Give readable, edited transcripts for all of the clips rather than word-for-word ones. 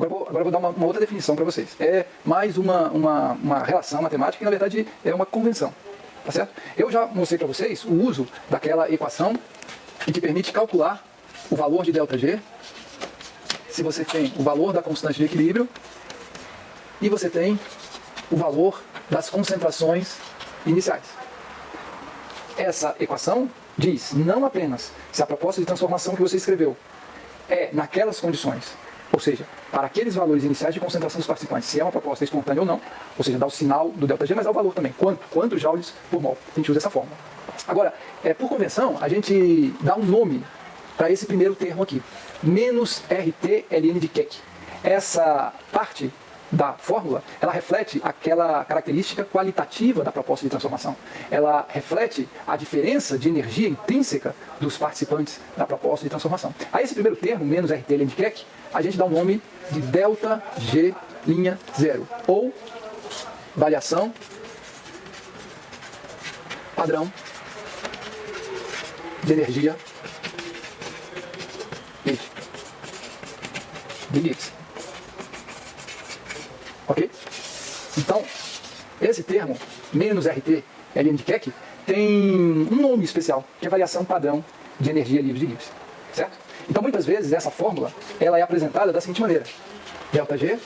Agora eu vou dar uma outra definição para vocês. É mais uma relação matemática que, na verdade, é uma convenção. Tá certo? Eu já mostrei para vocês o uso daquela equação que te permite calcular o valor de ΔG se você tem o valor da constante de equilíbrio e você tem o valor das concentrações iniciais. Essa equação diz não apenas se a proposta de transformação que você escreveu é naquelas condições, ou seja, para aqueles valores iniciais de concentração dos participantes, se é uma proposta espontânea ou não, ou seja, dá o sinal do ΔG, mas dá o valor também, quantos joules por mol. A gente usa essa fórmula. Agora, por convenção, a gente dá um nome para esse primeiro termo aqui, menos RT ln de Keck. Essa parte da fórmula, ela reflete aquela característica qualitativa da proposta de transformação. Ela reflete a diferença de energia intrínseca dos participantes da proposta de transformação. A esse primeiro termo, menos RT ln de Keck, a gente dá o nome de ΔG'0, ou variação padrão de energia de Gibbs. Ok? Então, esse termo, menos RT ln de Keck, tem um nome especial, que é variação padrão de energia livre de Gibbs. Certo? Então, muitas vezes, essa fórmula ela é apresentada da seguinte maneira. ΔG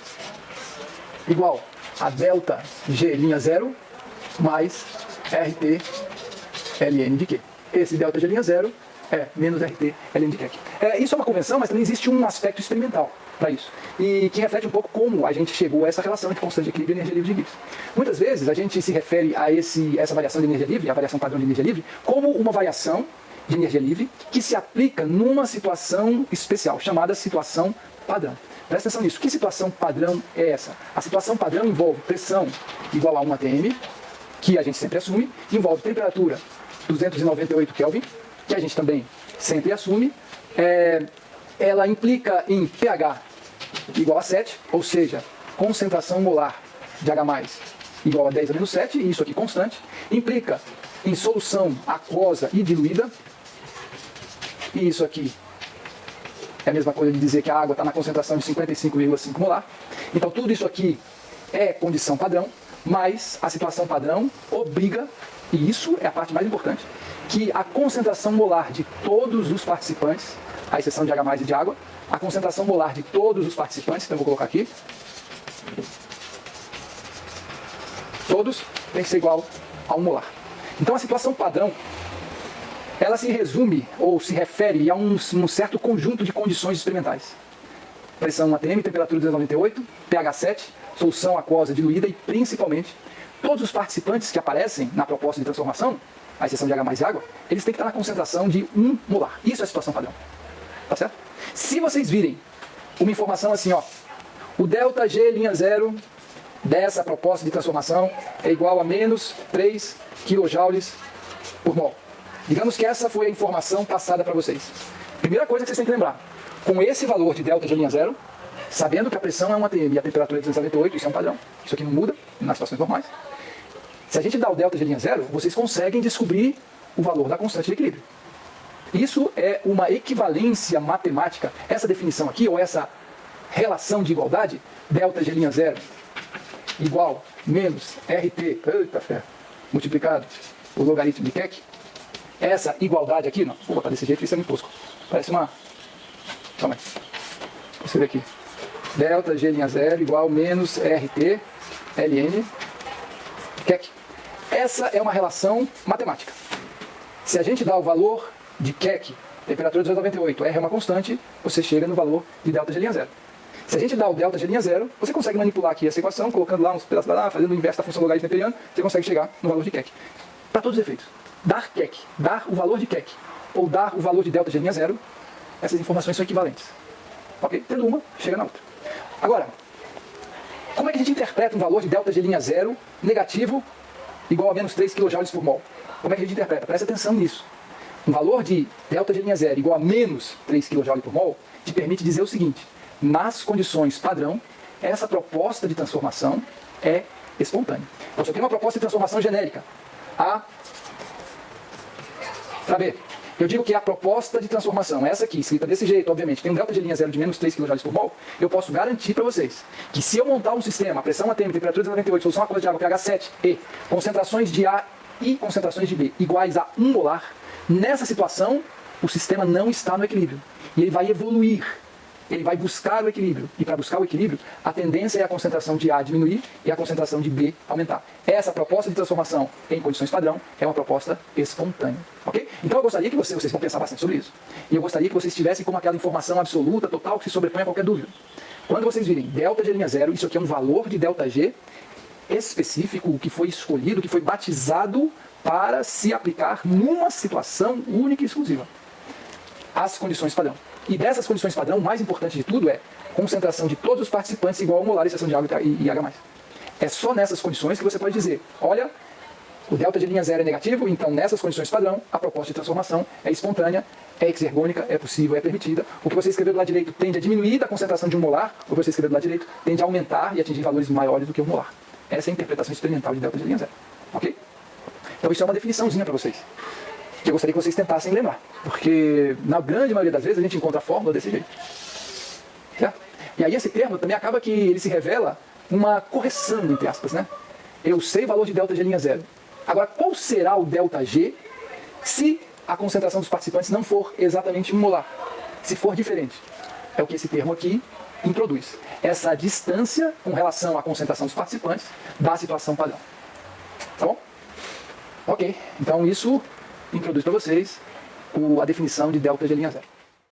igual a ΔG'0 mais RT ln de Q. Esse ΔG'0 é menos RT ln de Keck. Isso é uma convenção, mas também existe um aspecto experimental para isso. E que reflete um pouco como a gente chegou a essa relação entre constante de equilíbrio e energia livre de Gibbs. Muitas vezes a gente se refere a essa variação de energia livre, a variação padrão de energia livre, como uma variação de energia livre que se aplica numa situação especial, chamada situação padrão. Presta atenção nisso. Que situação padrão é essa? A situação padrão envolve pressão igual a 1 atm, que a gente sempre assume, envolve temperatura 298 Kelvin, que a gente também sempre assume, ela implica em pH igual a 7, ou seja, concentração molar de H+, igual a 10 a menos 7, e isso aqui constante, implica em solução aquosa e diluída, e isso aqui é a mesma coisa de dizer que a água está na concentração de 55,5 molar. Então tudo isso aqui é condição padrão, mas a situação padrão obriga, e isso é a parte mais importante, que a concentração molar de todos os participantes, à exceção de H+ e de água, a concentração molar de todos os participantes, então eu vou colocar aqui, todos tem que ser igual a 1 molar. Então a situação padrão, ela se resume ou se refere a um certo conjunto de condições experimentais. Pressão 1 atm, temperatura 298, pH 7, solução aquosa diluída e, principalmente, todos os participantes que aparecem na proposta de transformação, à exceção de H+ e água, eles têm que estar na concentração de 1 molar. Isso é a situação padrão. Tá certo? Se vocês virem uma informação assim, ó, o ΔG'0 dessa proposta de transformação é igual a menos 3 kJ por mol. Digamos que essa foi a informação passada para vocês. Primeira coisa que vocês têm que lembrar, com esse valor de ΔG'0, sabendo que a pressão é 1 atm e a temperatura é 298, isso é um padrão, isso aqui não muda nas situações normais. Se a gente dá o ΔG'0, vocês conseguem descobrir o valor da constante de equilíbrio. Isso é uma equivalência matemática. Essa definição aqui, ou essa relação de igualdade, ΔG'0 igual menos RT, multiplicado por logaritmo de Keck, essa igualdade aqui, não, vou botar desse jeito, isso é muito tosco. Parece uma... Calma aí. Vou escrever aqui. ΔG'0 igual menos RT ln Keck. Essa é uma relação matemática. Se a gente dá o valor de Keck, temperatura 298, R é uma constante, você chega no valor de ΔG'0. Se a gente dá o ΔG'0, você consegue manipular aqui essa equação, colocando lá uns pedaços lá, fazendo o inverso da função logarítmica neperiana, você consegue chegar no valor de Keck. Para todos os efeitos, dar Keck, dar o valor de Keck, ou dar o valor de ΔG'0, essas informações são equivalentes. Ok? Tendo uma, chega na outra. Agora, como é que a gente interpreta um valor de ΔG'0 negativo igual a menos 3 kJ por mol? Como é que a gente interpreta? Presta atenção nisso. Um valor de ΔG'0 igual a menos 3 kJ por mol te permite dizer o seguinte: nas condições padrão, essa proposta de transformação é espontânea. Então, se eu tenho uma proposta de transformação genérica, A para B, eu digo que a proposta de transformação, essa aqui, escrita desse jeito, obviamente, tem um delta de linha zero de menos 3 kJ por mol, eu posso garantir para vocês que se eu montar um sistema, pressão atêmica, temperatura de 98, solução aquosa de água, pH 7 e concentrações de A e concentrações de B iguais a 1 molar, nessa situação, o sistema não está no equilíbrio. E ele vai evoluir. Ele vai buscar o equilíbrio. E para buscar o equilíbrio, a tendência é a concentração de A diminuir e a concentração de B aumentar. Essa proposta de transformação em condições padrão é uma proposta espontânea. Ok? Então eu gostaria que vocês vão pensar bastante sobre isso. E eu gostaria que vocês tivessem como aquela informação absoluta, total, que se sobrepõe a qualquer dúvida. Quando vocês virem delta de linha zero, isso aqui é um valor de delta G específico, que foi escolhido, que foi batizado para se aplicar numa situação única e exclusiva. As condições padrão. E dessas condições padrão, o mais importante de tudo é concentração de todos os participantes igual a molar, exceção de água e H+. É só nessas condições que você pode dizer, olha, o delta de linha zero é negativo, então nessas condições padrão, a proposta de transformação é espontânea, é exergônica, é possível, é permitida. O que você escreveu do lado direito tende a diminuir da concentração de 1 molar, o que você escreveu do lado direito tende a aumentar e atingir valores maiores do que 1 molar. Essa é a interpretação experimental de delta de linha zero. Ok? Então isso é uma definiçãozinha para vocês, que eu gostaria que vocês tentassem lembrar. Porque, na grande maioria das vezes, a gente encontra a fórmula desse jeito. Certo? E aí esse termo também acaba que ele se revela uma correção, entre aspas, né? Eu sei o valor de delta G linha zero. Agora, qual será o delta G se a concentração dos participantes não for exatamente 1 molar? Se for diferente. É o que esse termo aqui introduz. Essa distância com relação à concentração dos participantes da situação padrão. Tá bom? Ok. Então isso introduz para vocês a definição de delta G linha zero.